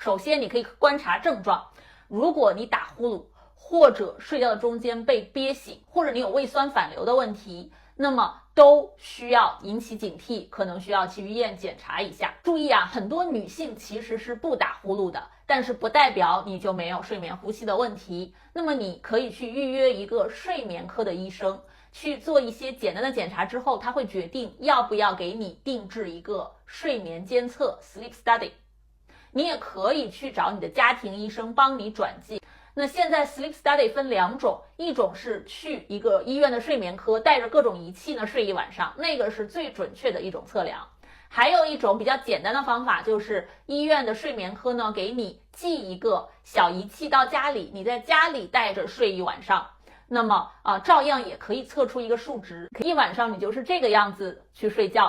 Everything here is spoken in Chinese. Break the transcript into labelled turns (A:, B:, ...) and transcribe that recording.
A: 首先，你可以观察症状，如果你打呼噜，或者睡觉的中间被憋醒，或者你有胃酸反流的问题，那么都需要引起警惕，可能需要去医院检查一下。注意啊，很多女性其实是不打呼噜的，但是不代表你就没有睡眠呼吸的问题。那么你可以去预约一个睡眠科的医生，去做一些简单的检查之后，他会决定要不要给你定制一个睡眠监测 sleep study。你也可以去找你的家庭医生帮你转介。那现在 sleep study 分两种，一种是去一个医院的睡眠科，带着各种仪器呢睡一晚上，那个是最准确的一种测量。还有一种比较简单的方法，就是医院的睡眠科呢给你寄一个小仪器到家里，你在家里带着睡一晚上，那么照样也可以测出一个数值，一晚上你就是这个样子去睡觉。